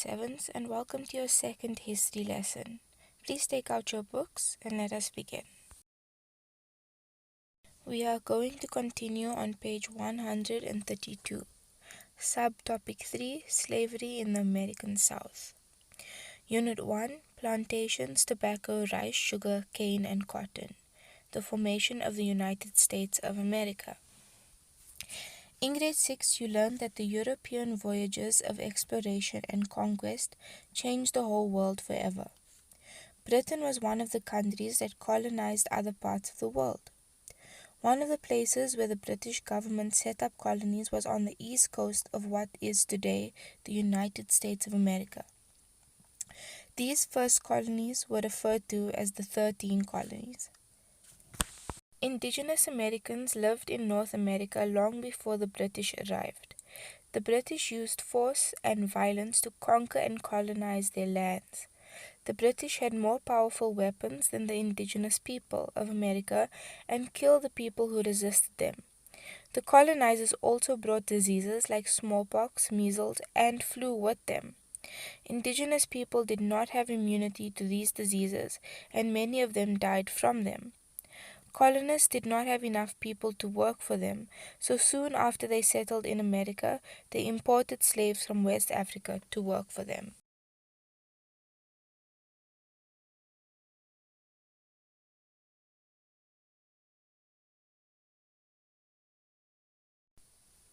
7s, and welcome to your second history lesson. Please take out your books and let us begin. We are going to continue on page 132. Subtopic 3, Slavery in the American South. Unit 1, Plantations, Tobacco, Rice, Sugar, Cane, and Cotton. The Formation of the United States of America. In grade 6, you learned that the European voyages of exploration and conquest changed the whole world forever. Britain was one of the countries that colonized other parts of the world. One of the places where the British government set up colonies was on the east coast of what is today the United States of America. These first colonies were referred to as the 13 colonies. Indigenous Americans lived in North America long before the British arrived. The British used force and violence to conquer and colonize their lands. The British had more powerful weapons than the indigenous people of America and killed the people who resisted them. The colonizers also brought diseases like smallpox, measles, and flu with them. Indigenous people did not have immunity to these diseases, and many of them died from them. Colonists did not have enough people to work for them, so soon after they settled in America, they imported slaves from West Africa to work for them.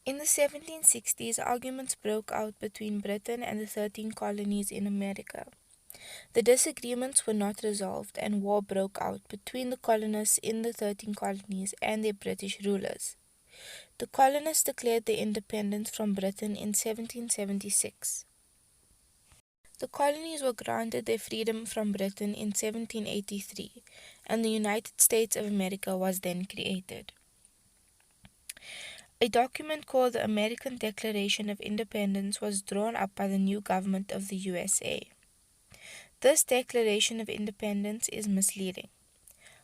In the 1760s, arguments broke out between Britain and the 13 colonies in America. The disagreements were not resolved, and war broke out between the colonists in the 13 colonies and their British rulers. The colonists declared their independence from Britain in 1776. The colonies were granted their freedom from Britain in 1783, and the United States of America was then created. A document called the American Declaration of Independence was drawn up by the new government of the USA. This Declaration of Independence is misleading.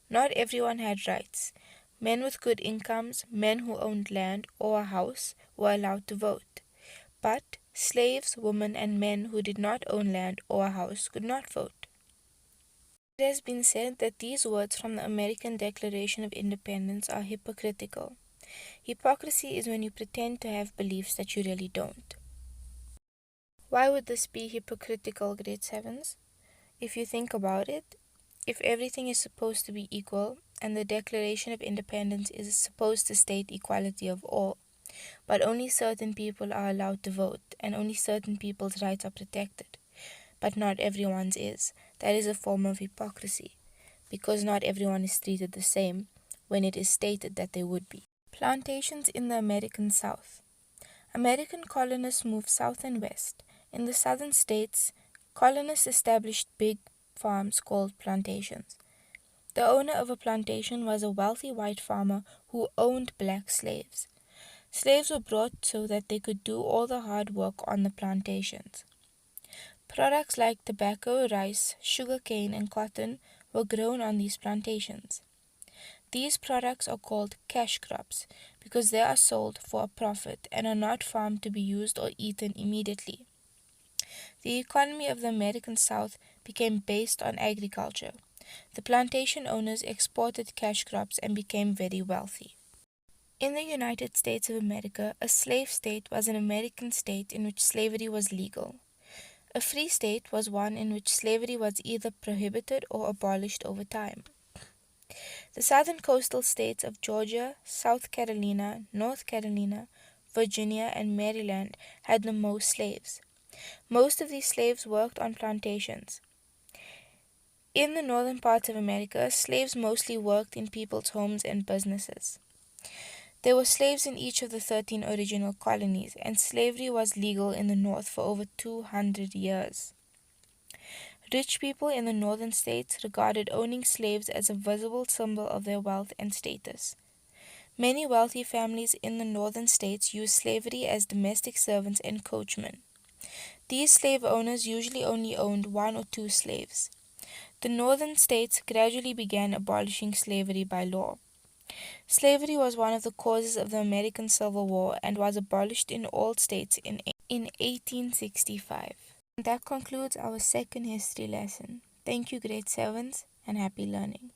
Not everyone had rights. Men with good incomes, men who owned land or a house, were allowed to vote. But slaves, women, and men who did not own land or a house could not vote. It has been said that these words from the American Declaration of Independence are hypocritical. Hypocrisy is when you pretend to have beliefs that you really don't. Why would this be hypocritical, grade 7s? If you think about it, if everything is supposed to be equal, and the Declaration of Independence is supposed to state equality of all, but only certain people are allowed to vote, and only certain people's rights are protected, but not everyone's is, that is a form of hypocrisy, because not everyone is treated the same when it is stated that they would be. Plantations in the American South. American colonists moved south and west. In the southern states, colonists established big farms called plantations. The owner of a plantation was a wealthy white farmer who owned black slaves. Slaves were brought so that they could do all the hard work on the plantations. Products like tobacco, rice, sugar cane, and cotton were grown on these plantations. These products are called cash crops because they are sold for a profit and are not farmed to be used or eaten immediately. The economy of the American South became based on agriculture. The plantation owners exported cash crops and became very wealthy. In the United States of America, a slave state was an American state in which slavery was legal. A free state was one in which slavery was either prohibited or abolished over time. The southern coastal states of Georgia, South Carolina, North Carolina, Virginia, and Maryland had the most slaves. Most of these slaves worked on plantations. In the northern parts of America, slaves mostly worked in people's homes and businesses. There were slaves in each of the 13 original colonies, and slavery was legal in the North for over 200 years. Rich people in the northern states regarded owning slaves as a visible symbol of their wealth and status. Many wealthy families in the northern states used slavery as domestic servants and coachmen. These slave owners usually only owned 1 or 2 slaves. The northern states gradually began abolishing slavery by law. Slavery was one of the causes of the American Civil War and was abolished in all states in 1865. That concludes our second history lesson. Thank you, grade 7s, and happy learning.